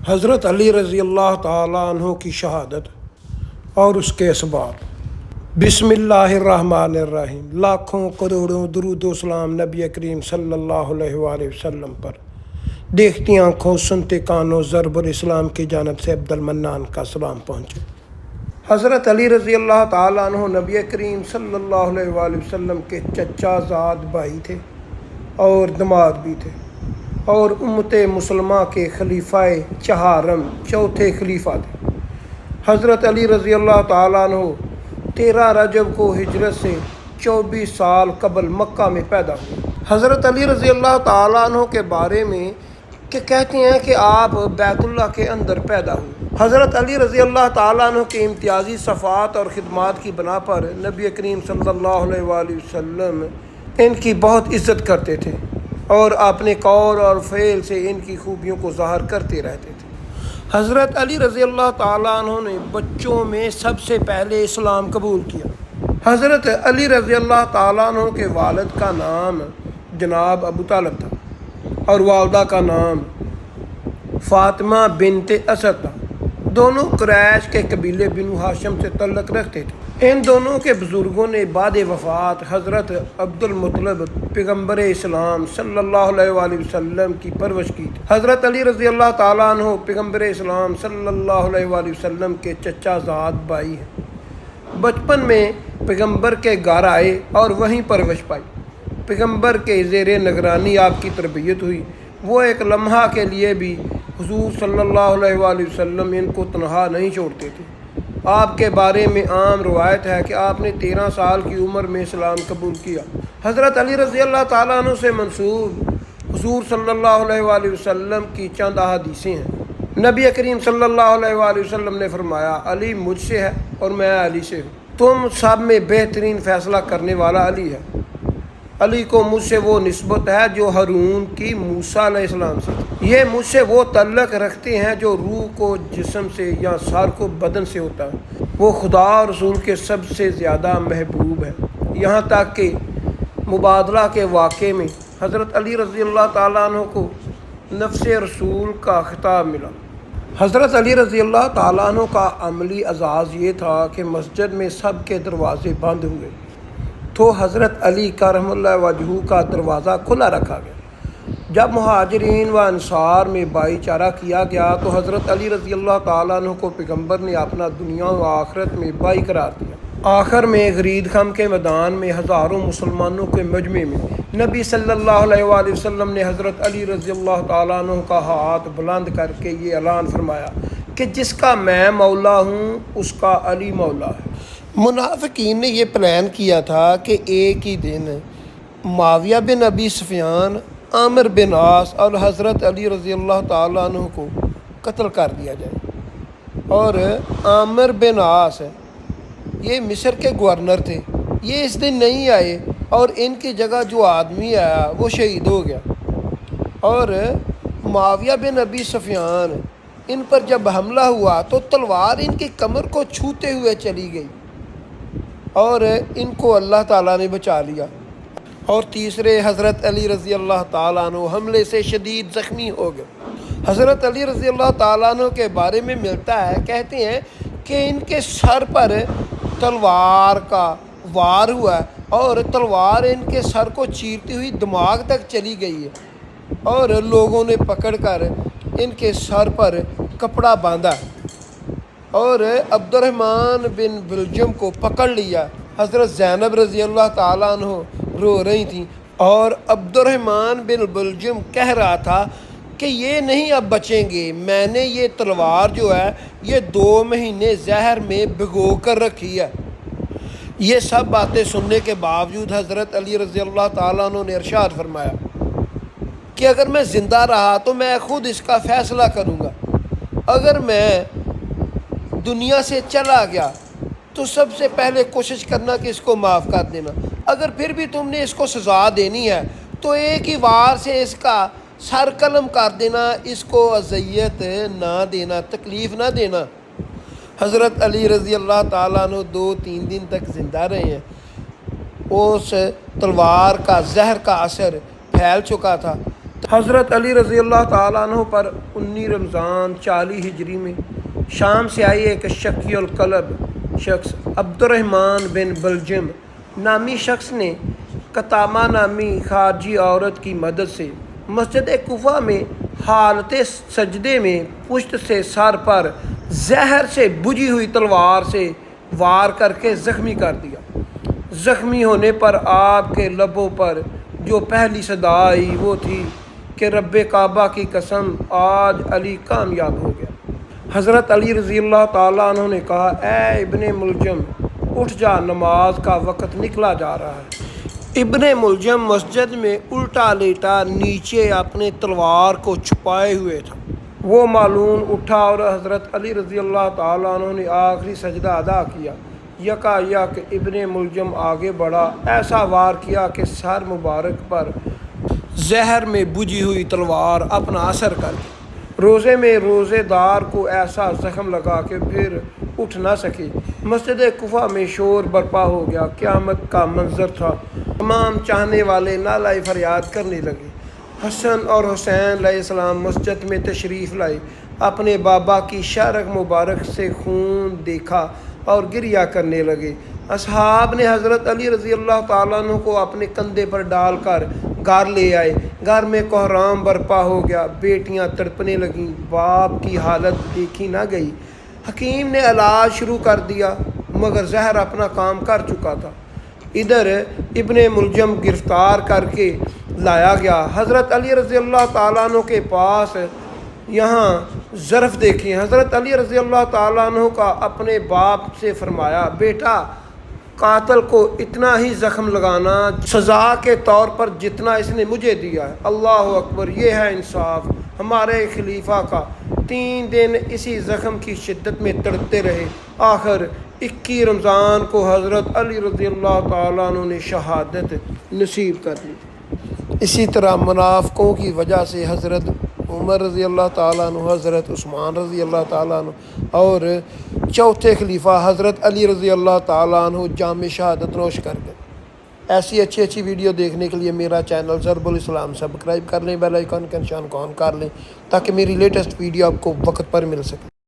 حضرت علی رضی اللہ تعالیٰ عنہ کی شہادت اور اس کے اسباب۔ بسم اللہ الرحمن الرحیم۔ لاکھوں کروڑوں درود و سلام نبی کریم صلی اللہ علیہ وآلہ وسلم پر۔ دیکھتی آنکھوں سنتے کانوں ضرب الاسلام کی جانب سے عبد المنان کا سلام پہنچے۔ حضرت علی رضی اللہ تعالیٰ عنہ نبی کریم صلی اللہ علیہ وآلہ وسلم کے چچا زاد بھائی تھے اور داماد بھی تھے، اور امت مسلمہ کے خلیفہ چہارم چوتھے خلیفہ تھے۔ حضرت علی رضی اللہ تعالیٰ عنہ 13 رجب کو ہجرت سے 24 سال قبل مکہ میں پیدا ہوئے۔ حضرت علی رضی اللہ تعالیٰ عنہ کے بارے میں کہ کہتے ہیں کہ آپ بیت اللہ کے اندر پیدا ہوئے۔ حضرت علی رضی اللہ تعالیٰ عنہ کے امتیازی صفات اور خدمات کی بنا پر نبی کریم صلی اللہ علیہ وآلہ وسلم ان کی بہت عزت کرتے تھے اور اپنے قول اور فعل سے ان کی خوبیوں کو ظاہر کرتے رہتے تھے۔ حضرت علی رضی اللہ تعالیٰ عنہ نے بچوں میں سب سے پہلے اسلام قبول کیا۔ حضرت علی رضی اللہ تعالیٰ عنہ کے والد کا نام جناب ابو طالب تھا اور والدہ کا نام فاطمہ بنت اسد تھا۔ دونوں قریش کے قبیلے بنو ہاشم سے تعلق رکھتے تھے۔ ان دونوں کے بزرگوں نے بعد وفات حضرت عبد المطلب پیغمبر اسلام صلی اللہ علیہ وآلہ وسلم کی پرورش کی تھی۔ حضرت علی رضی اللہ تعالیٰ عنہ پیغمبر اسلام صلی اللہ علیہ وآلہ وسلم کے چچا زاد بھائی ہیں۔ بچپن میں پیغمبر کے گھر آئے اور وہیں پرورش پائی۔ پیغمبر کے زیر نگرانی آپ کی تربیت ہوئی۔ وہ ایک لمحہ کے لیے بھی حضور صلی اللہ علیہ وآلہ وسلم ان کو تنہا نہیں چھوڑتے تھے۔ آپ کے بارے میں عام روایت ہے کہ آپ نے 13 سال کی عمر میں اسلام قبول کیا۔ حضرت علی رضی اللہ تعالیٰ عنہ سے منسوب حضور صلی اللہ علیہ وآلہ وسلم کی چند احادیثیں ہیں۔ نبی کریم صلی اللہ علیہ وآلہ وسلم نے فرمایا، علی مجھ سے ہے اور میں علی سے ہوں۔ تم سب میں بہترین فیصلہ کرنے والا علی ہے۔ علی کو مجھ سے وہ نسبت ہے جو ہارون کی موسیٰ علیہ السلام سے تھی۔ یہ مجھ سے وہ تعلق رکھتے ہیں جو روح کو جسم سے یا سر کو بدن سے ہوتا ہے۔ وہ خدا اور رسول کے سب سے زیادہ محبوب ہے۔ یہاں تک کہ مبادلہ کے واقعے میں حضرت علی رضی اللہ تعالیٰ عنہ کو نفس رسول کا خطاب ملا۔ حضرت علی رضی اللہ تعالیٰ عنہ کا عملی اعزاز یہ تھا کہ مسجد میں سب کے دروازے بند ہوئے تو حضرت علی کرم اللہ وجہہ کا دروازہ کھلا رکھا گیا۔ جب مہاجرین و انصار میں بھائی چارہ کیا گیا تو حضرت علی رضی اللہ تعالیٰ عنہ کو پیغمبر نے اپنا دنیا و آخرت میں بھائی قرار دیا۔ آخر میں غرید خم کے میدان میں ہزاروں مسلمانوں کے مجمع میں نبی صلی اللہ علیہ وآلہ وسلم نے حضرت علی رضی اللہ تعالیٰ عنہ کا ہاتھ بلند کر کے یہ اعلان فرمایا کہ جس کا میں مولا ہوں اس کا علی مولا ہے۔ منافقین نے یہ پلان کیا تھا کہ ایک ہی دن معاویہ بن ابی سفیان، عامر بن عاص اور حضرت علی رضی اللہ تعالیٰ عنہ کو قتل کر دیا جائے، اور عامر بن عاص یہ مصر کے گورنر تھے، یہ اس دن نہیں آئے اور ان کی جگہ جو آدمی آیا وہ شہید ہو گیا، اور معاویہ بن ابی سفیان ان پر جب حملہ ہوا تو تلوار ان کی کمر کو چھوتے ہوئے چلی گئی اور ان کو اللہ تعالیٰ نے بچا لیا۔ اور تیسرے حضرت علی رضی اللہ تعالیٰ عنہ حملے سے شدید زخمی ہو گئے۔ حضرت علی رضی اللہ تعالیٰ عنہ کے بارے میں ملتا ہے، کہتے ہیں کہ ان کے سر پر تلوار کا وار ہوا اور تلوار ان کے سر کو چیرتی ہوئی دماغ تک چلی گئی ہے، اور لوگوں نے پکڑ کر ان کے سر پر کپڑا باندھا اور عبد الرحمن بن بلجم کو پکڑ لیا۔ حضرت زینب رضی اللہ تعالیٰ عنہ رو رہی تھیں اور عبد الرحمن بن بلجم کہہ رہا تھا کہ یہ نہیں اب بچیں گے، میں نے یہ تلوار جو ہے یہ 2 مہینے زہر میں بھگو کر رکھی ہے۔ یہ سب باتیں سننے کے باوجود حضرت علی رضی اللہ تعالیٰ عنہ نے ارشاد فرمایا کہ اگر میں زندہ رہا تو میں خود اس کا فیصلہ کروں گا، اگر میں دنیا سے چلا گیا تو سب سے پہلے کوشش کرنا کہ اس کو معاف کر دینا، اگر پھر بھی تم نے اس کو سزا دینی ہے تو ایک ہی وار سے اس کا سر قلم کر دینا، اس کو اذیت نہ دینا، تکلیف نہ دینا۔ حضرت علی رضی اللہ تعالیٰ عنہ 2-3 دن تک زندہ رہے ہیں۔ اس تلوار کا زہر کا اثر پھیل چکا تھا، حضرت علی رضی اللہ تعالیٰ عنہ پر 19 رمضان 40 ہجری میں شام سے آئی ایک شکی القلب شخص عبد الرحمن بن بلجم نامی شخص نے قطامہ نامی خارجی عورت کی مدد سے مسجد کوفہ میں حالت سجدے میں پشت سے سر پر زہر سے بجھی ہوئی تلوار سے وار کر کے زخمی کر دیا۔ زخمی ہونے پر آپ کے لبوں پر جو پہلی صدا آئی وہ تھی کہ رب کعبہ کی قسم آج علی کامیاب ہو گیا۔ حضرت علی رضی اللہ تعالیٰ عنہ نے کہا، اے ابن ملجم اٹھ جا، نماز کا وقت نکلا جا رہا ہے۔ ابن ملجم مسجد میں الٹا لیٹا نیچے اپنے تلوار کو چھپائے ہوئے تھا۔ وہ معلوم اٹھا اور حضرت علی رضی اللہ تعالیٰ عنہ نے آخری سجدہ ادا کیا۔ یکا یک ابن ملجم آگے بڑھا، ایسا وار کیا کہ سر مبارک پر زہر میں بجھی ہوئی تلوار اپنا اثر کر گئی۔ روزے میں روزے دار کو ایسا زخم لگا کہ پھر اٹھ نہ سکے۔ مسجد کوفہ میں شور برپا ہو گیا، قیامت کا منظر تھا۔ تمام چاہنے والے نالائے فریاد کرنے لگے۔ حسن اور حسین علیہ السلام مسجد میں تشریف لائے، اپنے بابا کی شارق مبارک سے خون دیکھا اور گریہ کرنے لگے۔ اصحاب نے حضرت علی رضی اللہ تعالیٰ عنہ کو اپنے کندھے پر ڈال کر گھر لے آئے۔ گھر میں کوہرام برپا ہو گیا، بیٹیاں تڑپنے لگیں، باپ کی حالت دیکھی نہ گئی۔ حکیم نے علاج شروع کر دیا مگر زہر اپنا کام کر چکا تھا۔ ادھر ابن ملجم گرفتار کر کے لایا گیا۔ حضرت علی رضی اللہ تعالیٰ عنہ کے پاس یہاں ظرف دیکھیں۔ حضرت علی رضی اللہ تعالیٰ عنہ کا اپنے باپ سے فرمایا، بیٹا قاتل کو اتنا ہی زخم لگانا سزا کے طور پر جتنا اس نے مجھے دیا ہے۔ اللہ اکبر، یہ ہے انصاف ہمارے خلیفہ کا۔ 3 دن اسی زخم کی شدت میں تڑپتے رہے، آخر 21 رمضان کو حضرت علی رضی اللہ تعالیٰ عنہ نے شہادت نصیب کر لی۔ اسی طرح منافقوں کی وجہ سے حضرت عمر رضی اللہ تعالیٰ عنہ، حضرت عثمان رضی اللہ تعالیٰ عنہ اور چوتھے خلیفہ حضرت علی رضی اللہ تعالیٰ عنہ جام شہادت نوش کر گئے۔ ایسی اچھی ویڈیو دیکھنے کے لیے میرا چینل ضرب الاسلام سبسکرائب کر لیں، بیل آئیکن کے نشان کو آن کر لیں تاکہ میری لیٹسٹ ویڈیو آپ کو وقت پر مل سکے۔